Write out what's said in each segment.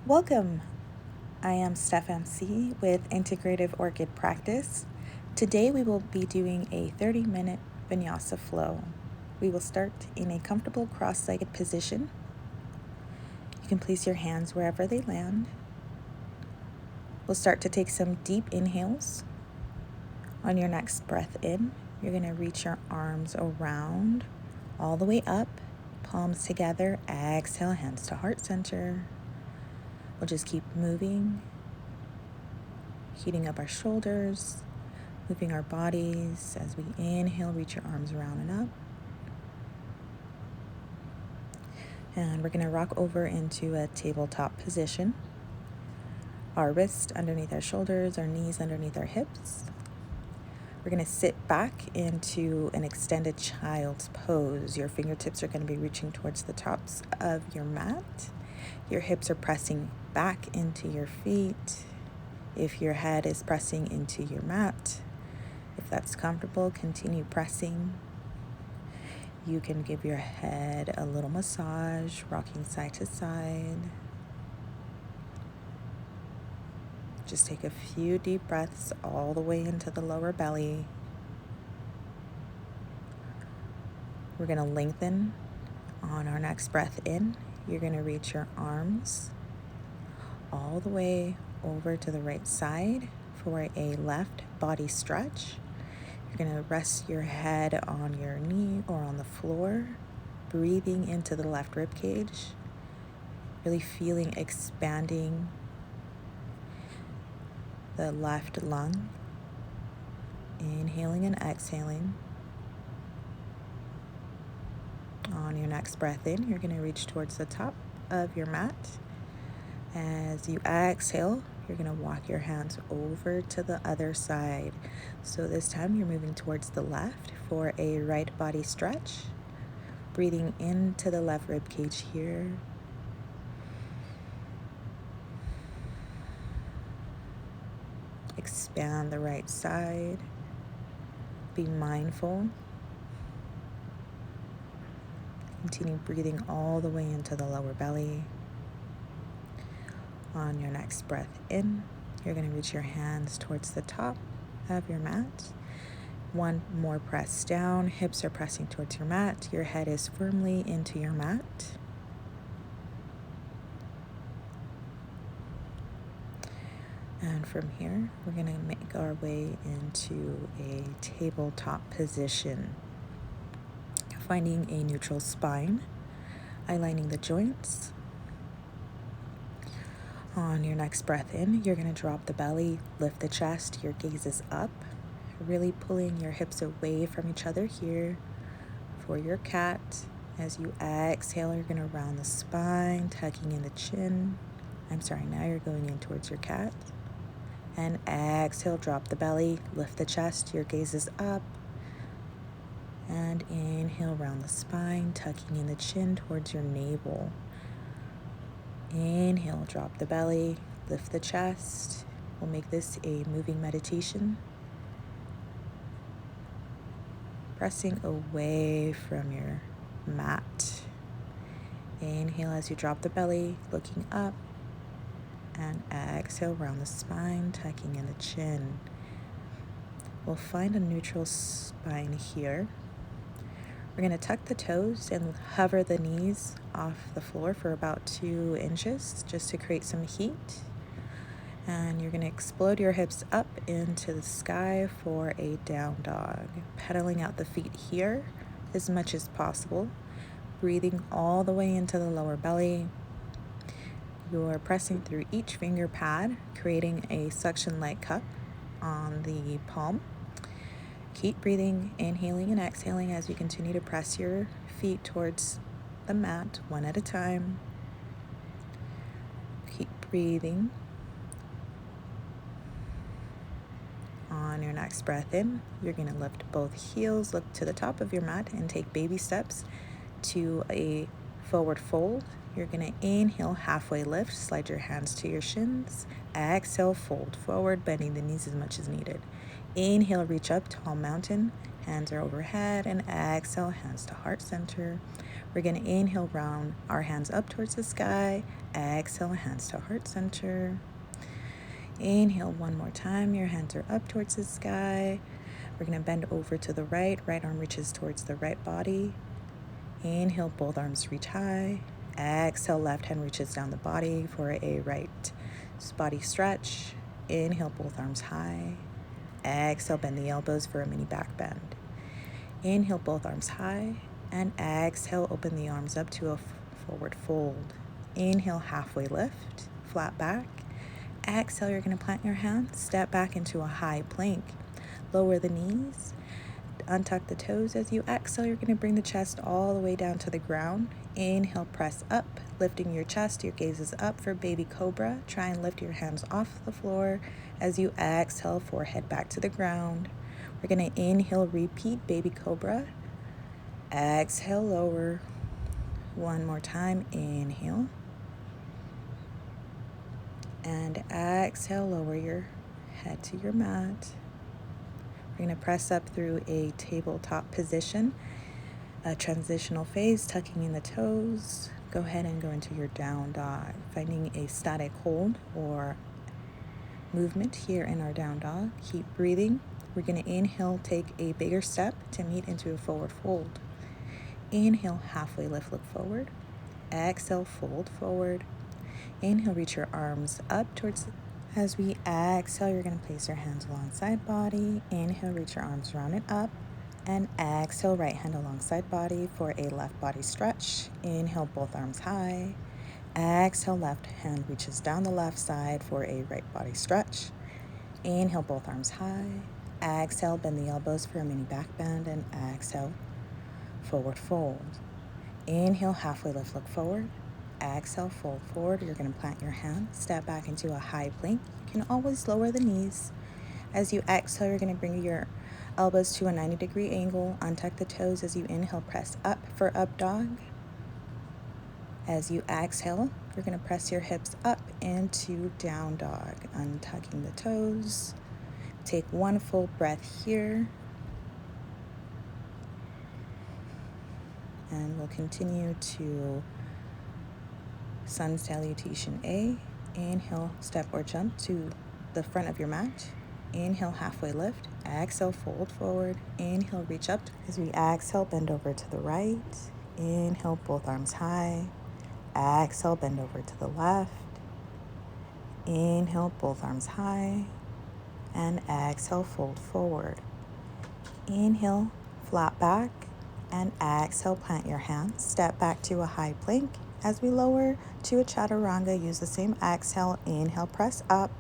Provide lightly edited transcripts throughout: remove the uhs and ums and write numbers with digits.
Welcome. I am Steph MC with Integrative Orchid Practice. Today we will be doing a 30-minute Vinyasa Flow. We will start in a comfortable cross-legged position. You can place your hands wherever they land. We'll start to take some deep inhales. On your next breath in, you're going to reach your arms around all the way up, palms together. Exhale, hands to heart center. We'll just keep moving, heating up our shoulders, moving our bodies. As we inhale, reach your arms around and up. And we're going to rock over into a tabletop position. Our wrists underneath our shoulders, our knees underneath our hips. We're going to sit back into an extended child's pose. Your fingertips are going to be reaching towards the tops of your mat. Your hips are pressing back into your feet. If your head is pressing into your mat, if that's comfortable, continue pressing. You can give your head a little massage, rocking side to side. Just take a few deep breaths all the way into the lower belly. We're going to lengthen on our next breath in. You're going to reach your arms all the way over to the right side for a left body stretch. You're going to rest your head on your knee or on the floor, breathing into the left rib cage, really feeling expanding the left lung. Inhaling and exhaling. On your next breath in, you're going to reach towards the top of your mat. As you exhale, you're going to walk your hands over to the other side. So this time you're moving towards the left for a right body stretch. Breathing into the left rib cage here. Expand the right side. Be mindful. Continue breathing all the way into the lower belly. On your next breath in, you're going to reach your hands towards the top of your mat. One more press down. Hips are pressing towards your mat. Your head is firmly into your mat. And from here, we're going to make our way into a tabletop position. Finding a neutral spine, aligning the joints. On your next breath in, you're going to drop the belly, lift the chest, your gaze is up, really pulling your hips away from each other here for your cat. As you exhale, you're going to round the spine, tucking in the chin. Now you're going in towards your cat. And exhale, drop the belly, lift the chest, your gaze is up. And inhale, round the spine, tucking in the chin towards your navel. Inhale, drop the belly, lift the chest. We'll make this a moving meditation. Pressing away from your mat. Inhale as you drop the belly, looking up. And exhale, round the spine, tucking in the chin. We'll find a neutral spine here. We're going to tuck the toes and hover the knees off the floor for about 2 inches just to create some heat. And you're going to explode your hips up into the sky for a down dog. Pedaling out the feet here as much as possible. Breathing all the way into the lower belly. You're pressing through each finger pad, creating a suction-like cup on the palm. Keep breathing, inhaling and exhaling as you continue to press your feet towards the mat one at a time. Keep breathing. On your next breath in, you're going to lift both heels, look to the top of your mat, and take baby steps to a forward fold. You're going to inhale, halfway lift, slide your hands to your shins. Exhale, fold forward, bending the knees as much as needed. Inhale, reach up, tall mountain. Hands are overhead, and exhale, hands to heart center. We're going to inhale, round our hands up towards the sky. Exhale, hands to heart center. Inhale one more time. Your hands are up towards the sky. We're going to bend over to the right. Right arm reaches towards the right body. Inhale, both arms reach high. Exhale, left hand reaches down the body for a right body stretch. Inhale, both arms high. Exhale, bend the elbows for a mini back bend. Inhale, both arms high. And exhale, open the arms up to a forward fold. Inhale, halfway lift, flat back. Exhale, you're going to plant your hands, step back into a high plank. Lower the knees, untuck the toes. As you exhale, you're going to bring the chest all the way down to the ground. Inhale, press up, lifting your chest, your gaze is up for baby cobra. Try and lift your hands off the floor. As you exhale, forehead back to the ground. We're going to inhale, repeat baby cobra. Exhale, lower. One more time, inhale. And exhale, lower your head to your mat. We're going to press up through a tabletop position, a transitional phase, tucking in the toes. Go ahead and go into your down dog, finding a static hold or movement here in our down dog. Keep breathing. We're going to inhale, take a bigger step to meet into a forward fold. Inhale, halfway lift, look forward. Exhale, fold forward. Inhale, reach your arms up towards. As we exhale, you're going to place your hands alongside body. Inhale, reach your arms rounded up. And exhale, right hand alongside body for a left body stretch. Inhale, both arms high. Exhale, left hand reaches down the left side for a right body stretch. Inhale, both arms high. Exhale, bend the elbows for a mini back bend. And exhale, forward fold. Inhale, halfway lift, look forward. Exhale, fold forward. You're going to plant your hands, step back into a high plank. You can always lower the knees. As you exhale, you're going to bring your elbows to a 90-degree angle. Untuck the toes. As you inhale, press up for up dog. As you exhale, you're going to press your hips up into down dog, untucking the toes. Take one full breath here. And we'll continue to Sun Salutation A. Inhale, step or jump to the front of your mat. Inhale, halfway lift. Exhale, fold forward. Inhale, reach up. As we exhale, bend over to the right. Inhale, both arms high. Exhale, bend over to the left. Inhale, both arms high. And exhale, fold forward. Inhale, flat back. And exhale, plant your hands. Step back to a high plank. As we lower to a chaturanga, use the same exhale. Inhale, press up.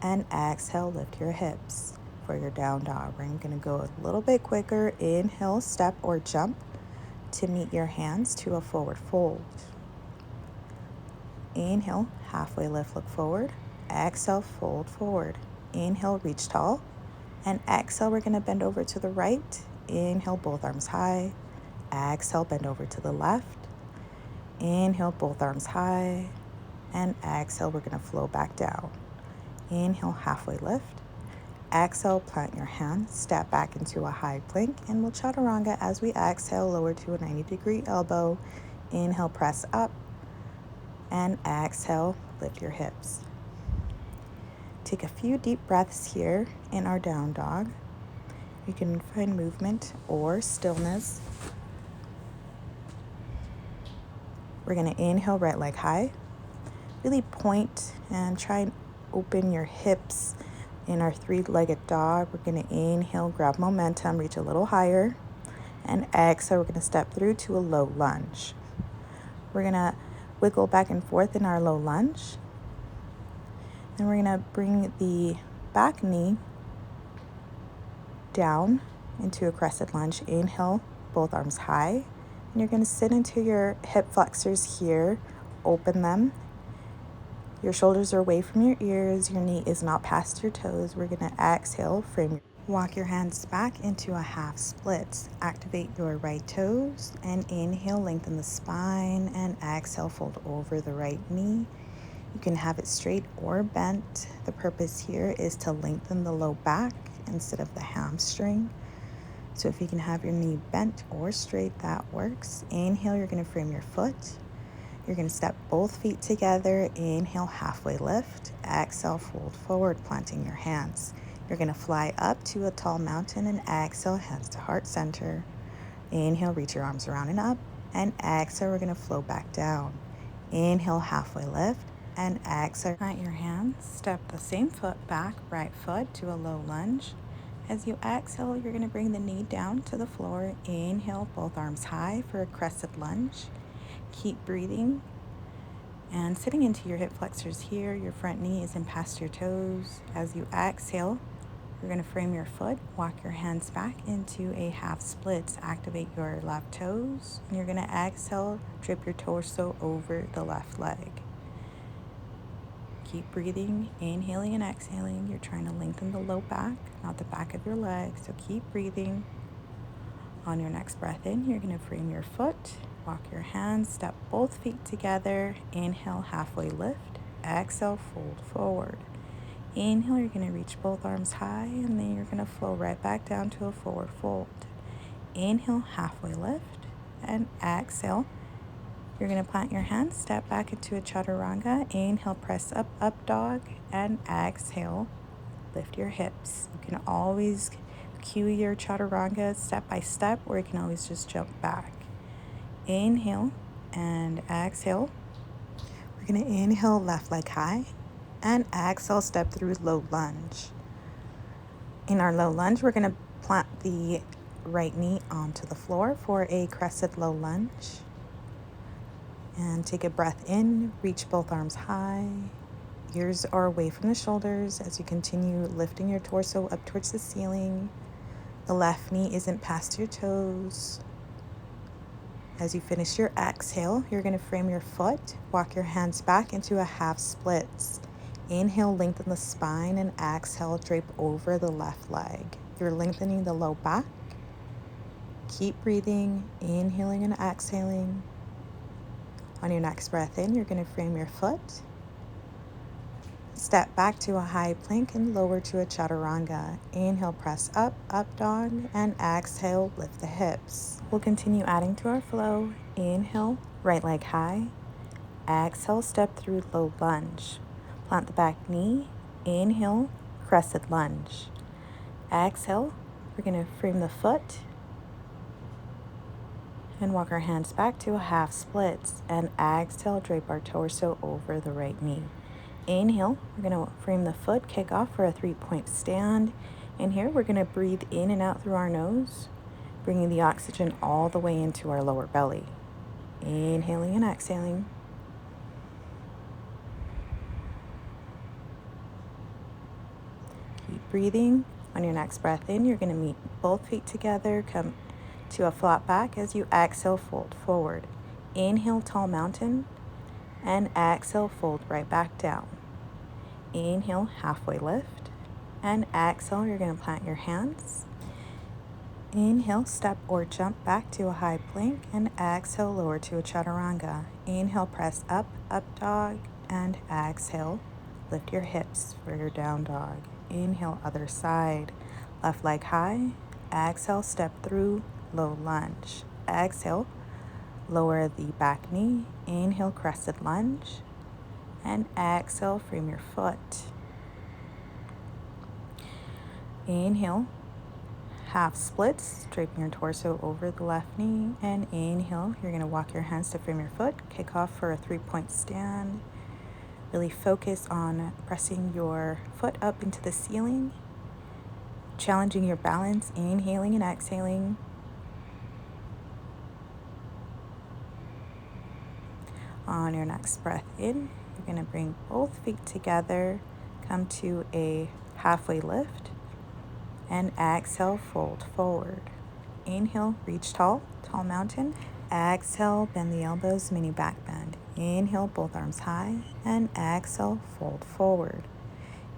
And exhale, lift your hips for your down dog. We're going to go a little bit quicker. Inhale, step or jump to meet your hands to a forward fold. Inhale, halfway lift, look forward. Exhale, fold forward. Inhale, reach tall. And exhale, we're going to bend over to the right. Inhale, both arms high. Exhale, bend over to the left. Inhale, both arms high. And exhale, we're going to flow back down. Inhale, halfway lift. Exhale, plant your hands, step back into a high plank, and we'll chaturanga. As we exhale, lower to a 90-degree elbow. Inhale, press up. And exhale, lift your hips. Take a few deep breaths here in our down dog. You can find movement or stillness. We're going to inhale, right leg high. Really point and try and open your hips in our three-legged dog. We're going to inhale, grab momentum, reach a little higher. And exhale, we're going to step through to a low lunge. We're going to wiggle back and forth in our low lunge. And we're going to bring the back knee down into a crescent lunge. Inhale, both arms high. And you're going to sit into your hip flexors here. Open them. Your shoulders are away from your ears. Your knee is not past your toes. We're going to exhale, frame. Walk your hands back into a half split. Activate your right toes and inhale, lengthen the spine, and exhale, fold over the right knee. You can have it straight or bent. The purpose here is to lengthen the low back instead of the hamstring. So if you can have your knee bent or straight, that works. Inhale, you're going to frame your foot. You're going to step both feet together. Inhale, halfway lift. Exhale, fold forward, planting your hands. You're going to fly up to a tall mountain and exhale, hands to heart center. Inhale, reach your arms around and up. And exhale, we're going to flow back down. Inhale, halfway lift. And exhale, plant your hands. Step the same foot back, right foot to a low lunge. As you exhale, you're going to bring the knee down to the floor. Inhale, both arms high for a crescent lunge. Keep breathing and sitting into your hip flexors here. Your front knee isn't past your toes. As you exhale, you're going to frame your foot, walk your hands back into a half splits. Activate your left toes, and you're going to exhale, drip your torso over the left leg. Keep breathing, inhaling and exhaling. You're trying to lengthen the low back, not the back of your leg, so keep breathing. On your next breath in, you're going to frame your foot, walk your hands, step both feet together. Inhale, halfway lift. Exhale, fold forward. Inhale, you're going to reach both arms high, and then you're going to flow right back down to a forward fold. Inhale, halfway lift, and exhale. You're going to plant your hands, step back into a chaturanga. Inhale, press up, up dog, and exhale, lift your hips. You can always cue your chaturanga step by step, or you can always just jump back. Inhale and exhale. We're going to inhale, left leg high, and exhale, step through low lunge. In our low lunge, we're going to plant the right knee onto the floor for a crescent low lunge. And take a breath in, reach both arms high. Ears are away from the shoulders as you continue lifting your torso up towards the ceiling. The left knee isn't past your toes. As you finish your exhale, you're going to frame your foot, walk your hands back into a half splits. Inhale, lengthen the spine, and exhale, drape over the left leg. You're lengthening the low back. Keep breathing, inhaling and exhaling. On your next breath in, you're going to frame your foot. Step back to a high plank and lower to a chaturanga. Inhale, press up, up dog, and exhale, lift the hips. We'll continue adding to our flow. Inhale, right leg high. Exhale, step through low lunge. Plant the back knee. Inhale, crescent lunge. Exhale, we're going to frame the foot and walk our hands back to a half splits. And exhale, drape our torso over the right knee. Inhale, we're going to frame the foot, kick off for a 3-point stand. And here we're going to breathe in and out through our nose, bringing the oxygen all the way into our lower belly. Inhaling and exhaling. Keep breathing. On your next breath in, you're going to meet both feet together, come to a flat back. As you exhale, fold forward. Inhale, tall mountain, and exhale, fold right back down. Inhale, halfway lift, and exhale, you're going to plant your hands. Inhale, step or jump back to a high plank, and exhale, lower to a chaturanga. Inhale, press up, up dog, and exhale, lift your hips for your down dog. Inhale, other side, left leg high. Exhale, step through low lunge. Exhale, lower the back knee. Inhale, crescent lunge. And exhale, frame your foot. Inhale, half splits, draping your torso over the left knee. And inhale, you're going to walk your hands to frame your foot, kick off for a 3-point stand. Really focus on pressing your foot up into the ceiling, challenging your balance, inhaling and exhaling. On your next breath in, you're going to bring both feet together, come to a halfway lift, and exhale, fold forward. Inhale, reach tall, tall mountain. Exhale, bend the elbows, mini back bend. Inhale, both arms high, and exhale, fold forward.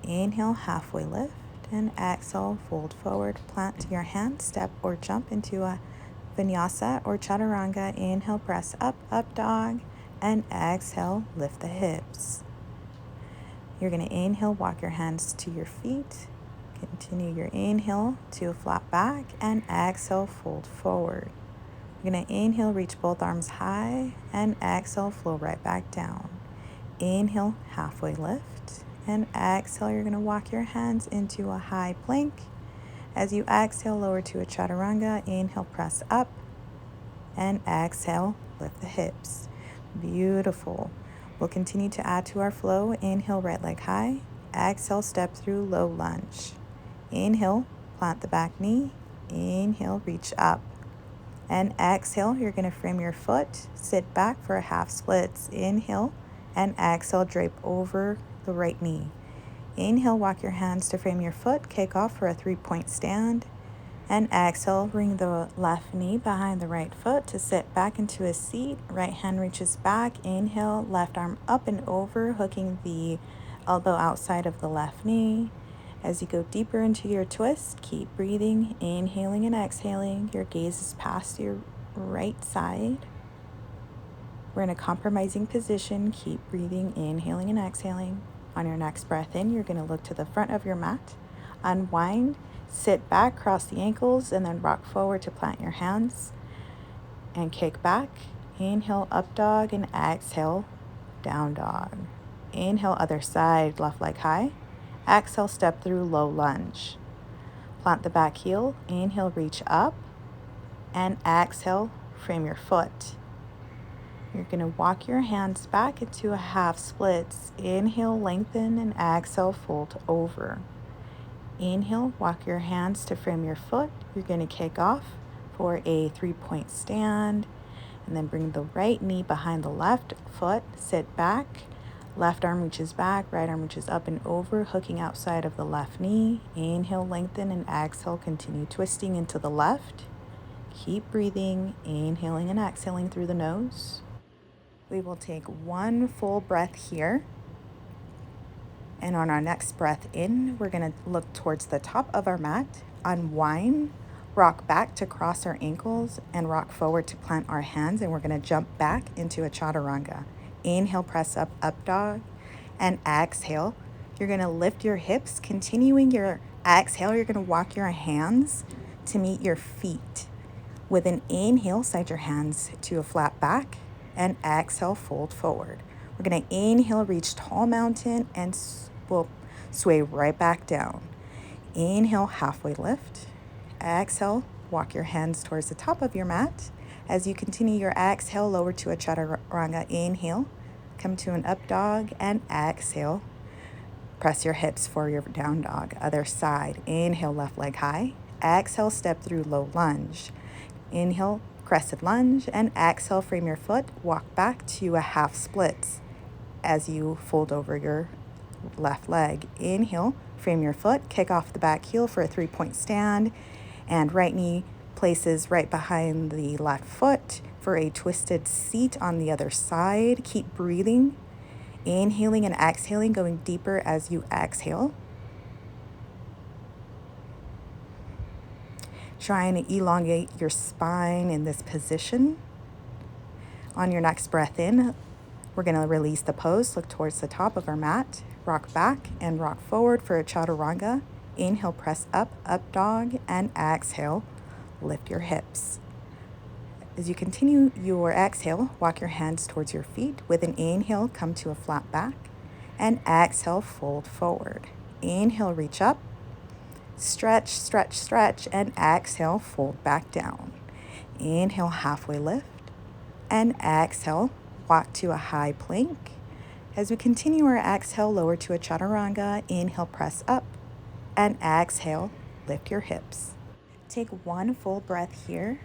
Inhale, halfway lift, and exhale, fold forward. Plant your hands, step or jump into a Vinyasa or chaturanga. Inhale, press up, up dog, and exhale, lift the hips. You're going to inhale, walk your hands to your feet. Continue your inhale to a flat back and exhale, fold forward. You're going to inhale, reach both arms high, and exhale, flow right back down. Inhale, halfway lift, and exhale, you're going to walk your hands into a high plank. As you exhale, lower to a chaturanga. Inhale, press up, and exhale, lift the hips. Beautiful. We'll continue to add to our flow. Inhale, right leg high. Exhale, step through low lunge. Inhale, plant the back knee. Inhale, reach up. And exhale, you're going to frame your foot. Sit back for a half splits. Inhale, and exhale, drape over the right knee. Inhale, walk your hands to frame your foot. Kick off for a 3-point stand. And exhale, bring the left knee behind the right foot to sit back into a seat. Right hand reaches back. Inhale, left arm up and over, hooking the elbow outside of the left knee. As you go deeper into your twist, keep breathing, inhaling and exhaling. Your gaze is past your right side. We're in a compromising position. Keep breathing, inhaling and exhaling. On your next breath in, you're going to look to the front of your mat, unwind, sit back, cross the ankles, and then rock forward to plant your hands and kick back. Inhale, up dog, and exhale, down dog. Inhale, other side, left leg high. Exhale, step through low lunge. Plant the back heel. Inhale, reach up, and exhale, frame your foot. You're going to walk your hands back into a half splits. Inhale, lengthen, and exhale, fold over. Inhale, walk your hands to frame your foot. You're going to kick off for a 3-point stand, and then bring the right knee behind the left foot. Sit back. Left arm reaches back, right arm reaches up and over, hooking outside of the left knee. Inhale, lengthen, and exhale, continue twisting into the left. Keep breathing, inhaling and exhaling through the nose. We will take one full breath here. And on our next breath in, we're going to look towards the top of our mat, unwind, rock back to cross our ankles, and rock forward to plant our hands. And we're going to jump back into a chaturanga. Inhale, press up, up dog, and exhale. You're going to lift your hips. Continuing your exhale, you're going to walk your hands to meet your feet. With an inhale, slide your hands to a flat back, and exhale, fold forward. We're going to inhale, reach tall mountain, and we'll sway right back down. Inhale, halfway lift. Exhale, walk your hands towards the top of your mat. As you continue your exhale, lower to a chaturanga. Inhale, come to an up dog, and exhale. Press your hips for your down dog. Other side. Inhale, left leg high. Exhale, step through low lunge. Inhale, crescent lunge, and exhale, frame your foot. Walk back to a half splits as you fold over your left leg. Inhale, frame your foot, kick off the back heel for a 3-point stand, and right knee places right behind the left foot for a twisted seat on the other side. Keep breathing, inhaling and exhaling, going deeper as you exhale. Try and elongate your spine in this position. On your next breath in, we're going to release the pose, look towards the top of our mat, rock back and rock forward for a chaturanga. Inhale, press up, up dog, and exhale, lift your hips. As you continue your exhale, walk your hands towards your feet. With an inhale, come to a flat back, and exhale, fold forward. Inhale, reach up, stretch, stretch, stretch, and exhale, fold back down. Inhale, halfway lift, and exhale, walk to a high plank. As we continue our exhale, lower to a chaturanga. Inhale, press up, and exhale, lift your hips. Take one full breath here,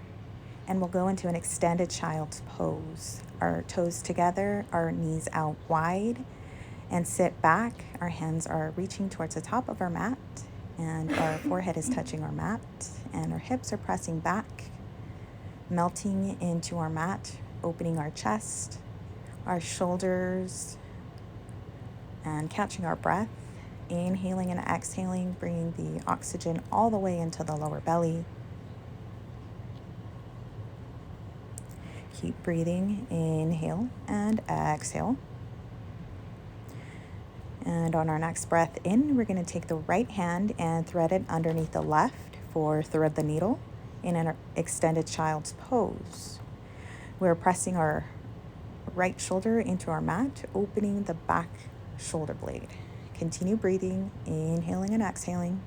and we'll go into an extended child's pose. Our toes together, our knees out wide, and sit back. Our hands are reaching towards the top of our mat, and our forehead is touching our mat, and our hips are pressing back, melting into our mat, opening our chest, our shoulders, and catching our breath, inhaling and exhaling, bringing the oxygen all the way into the lower belly. Keep breathing, inhale and exhale. And on our next breath in, we're going to take the right hand and thread it underneath the left for thread the needle in an extended child's pose. We're pressing our right shoulder into our mat, opening the back shoulder blade. Continue breathing, inhaling and exhaling.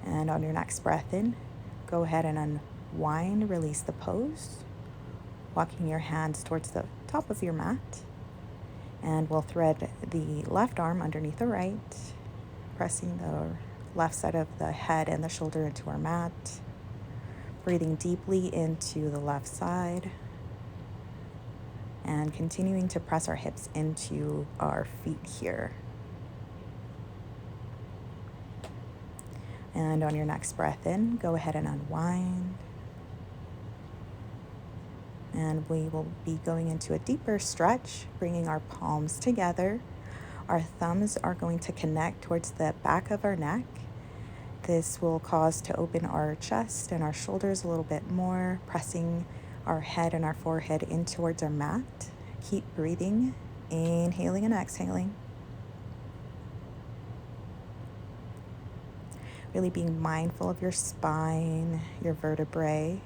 And on your next breath in, go ahead and unwind, release the pose, walking your hands towards the top of your mat. And we'll thread the left arm underneath the right, pressing the left side of the head and the shoulder into our mat, breathing deeply into the left side, and continuing to press our hips into our feet here. And on your next breath in, go ahead and unwind. And we will be going into a deeper stretch, bringing our palms together. Our thumbs are going to connect towards the back of our neck. This will cause to open our chest and our shoulders a little bit more, pressing our head and our forehead in towards our mat. Keep breathing, inhaling and exhaling. Really being mindful of your spine, your vertebrae.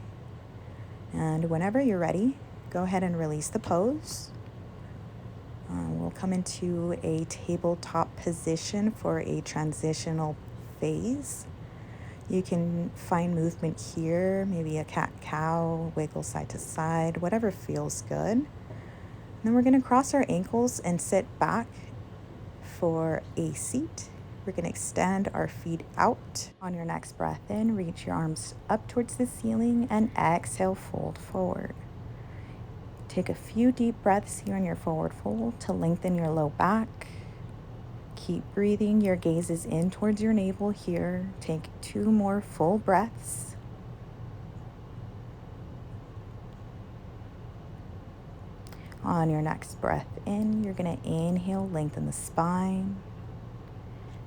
And whenever you're ready, go ahead and release the pose. We'll come into a tabletop position for a transitional phase. You can find movement here, maybe a cat-cow, wiggle side to side, whatever feels good. And then we're going to cross our ankles and sit back for a seat. We're going to extend our feet out. On your next breath in, reach your arms up towards the ceiling and exhale, fold forward. Take a few deep breaths here in your forward fold to lengthen your low back. Keep breathing. Your gaze is in towards your navel here. Take 2 more full breaths. On your next breath in, you're going to inhale, lengthen the spine.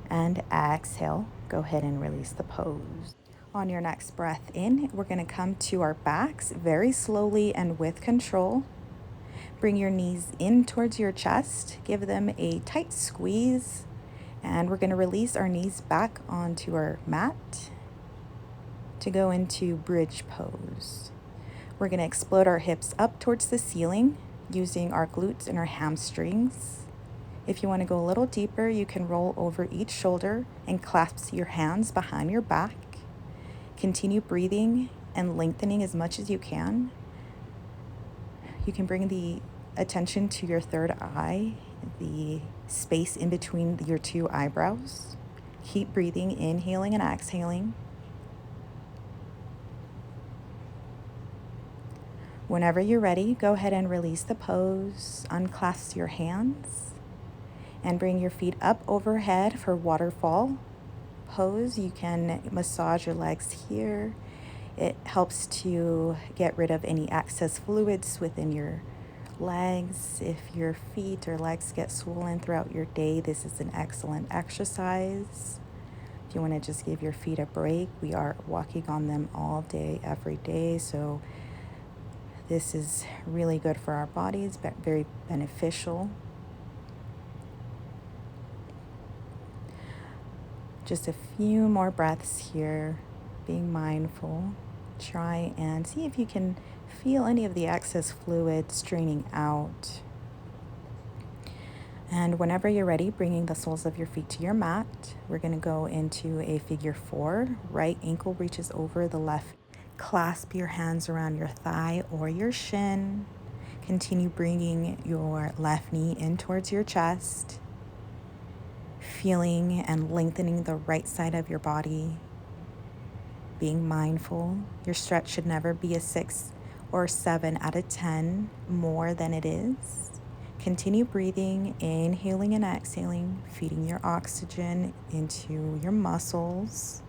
And exhale, go ahead and release the pose. On your next breath in, we're going to come to our backs very slowly and with control. Bring your knees in towards your chest. Give them a tight squeeze. And we're going to release our knees back onto our mat to go into bridge pose. We're going to explode our hips up towards the ceiling using our glutes and our hamstrings. If you want to go a little deeper, you can roll over each shoulder and clasp your hands behind your back. Continue breathing and lengthening as much as you can. You can bring the attention to your third eye, the space in between your 2 eyebrows. Keep breathing, inhaling and exhaling. Whenever you're ready, go ahead and release the pose, unclasp your hands. And bring your feet up overhead for waterfall pose. You can massage your legs here. It helps to get rid of any excess fluids within your legs. If your feet or legs get swollen throughout your day, this is an excellent exercise. If you want to just give your feet a break, we are walking on them all day, every day. So this is really good for our bodies, but very beneficial. Just a few more breaths here, being mindful. Try and see if you can feel any of the excess fluid straining out. And whenever you're ready, bringing the soles of your feet to your mat, we're going to go into a figure 4. Right ankle reaches over the left. Clasp your hands around your thigh or your shin. Continue bringing your left knee in towards your chest. Feeling and lengthening the right side of your body. Being mindful. Your stretch should never be a 6 or 7 out of 10 more than it is. Continue breathing, inhaling and exhaling, feeding your oxygen into your muscles.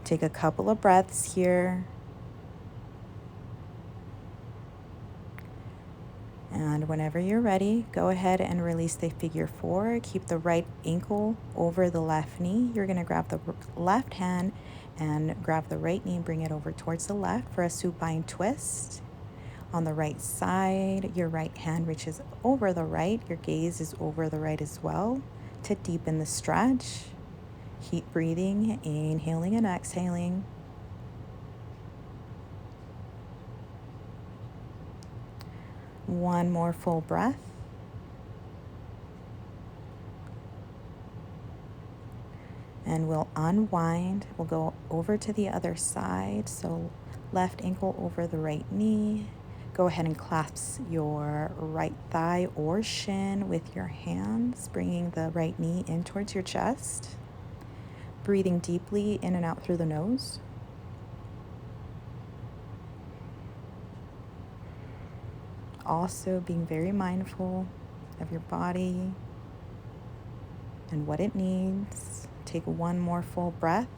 Take a couple of breaths here. And whenever you're ready, go ahead and release the figure 4. Keep the right ankle over the left knee. You're going to grab the left hand and grab the right knee and bring it over towards the left for a supine twist. On the right side, your right hand reaches over the right. Your gaze is over the right as well to deepen the stretch. Keep breathing, inhaling and exhaling. One more full breath. And we'll unwind. We'll go over to the other side. So left ankle over the right knee. Go ahead and clasp your right thigh or shin with your hands, bringing the right knee in towards your chest. Breathing deeply in and out through the nose. Also being very mindful of your body and what it needs. Take one more full breath.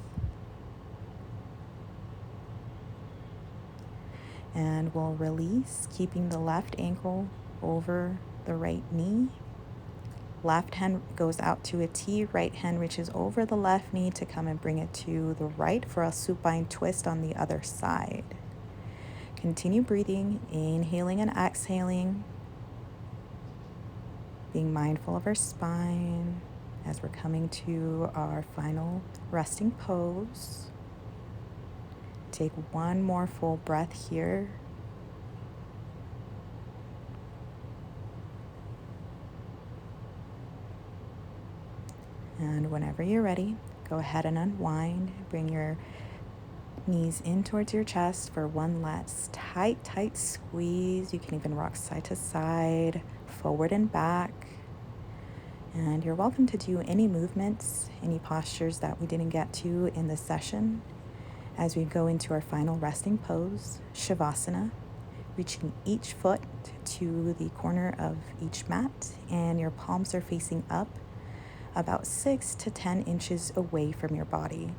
And we'll release, keeping the left ankle over the right knee. Left hand goes out to a T, right hand reaches over the left knee to come and bring it to the right for a supine twist on the other side. Continue breathing, inhaling and exhaling, being mindful of our spine as we're coming to our final resting pose. Take one more full breath here. And whenever you're ready, go ahead and unwind. Bring your knees in towards your chest for one last tight squeeze. You can even rock side to side, forward and back. And you're welcome to do any movements, any postures that we didn't get to in this session as we go into our final resting pose, Shavasana, reaching each foot to the corner of each mat, and your palms are facing up about 6 to 10 inches away from your body.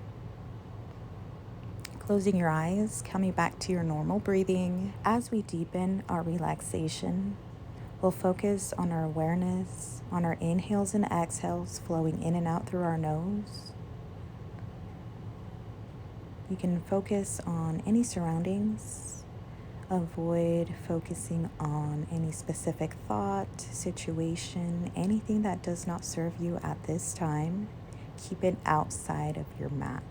Closing your eyes, coming back to your normal breathing. As we deepen our relaxation, we'll focus on our awareness, on our inhales and exhales flowing in and out through our nose. You can focus on any surroundings. Avoid focusing on any specific thought, situation, anything that does not serve you at this time. Keep it outside of your mat.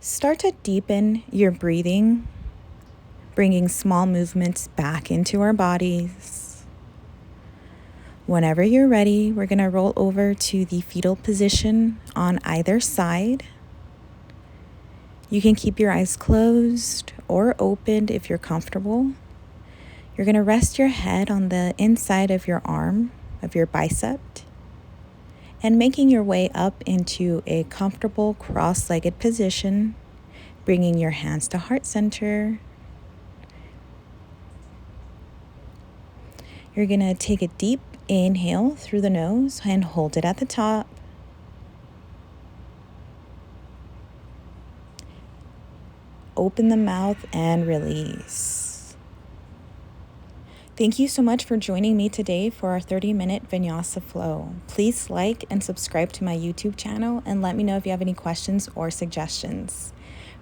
Start to deepen your breathing, bringing small movements back into our bodies. Whenever you're ready, we're going to roll over to the fetal position on either side. You can keep your eyes closed or opened if you're comfortable. You're going to rest your head on the inside of your arm, of your bicep, and making your way up into a comfortable cross-legged position, bringing your hands to heart center. You're going to take a deep inhale through the nose and hold it at the top. Open the mouth and release. Thank you so much for joining me today for our 30-minute Vinyasa Flow. Please like and subscribe to my YouTube channel and let me know if you have any questions or suggestions.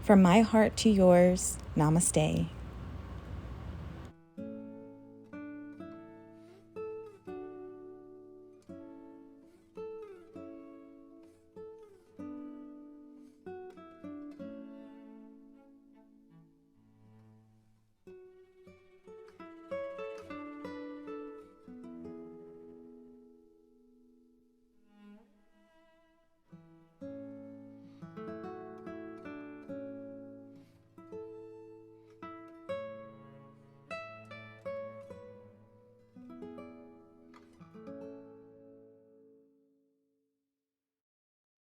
From my heart to yours, namaste.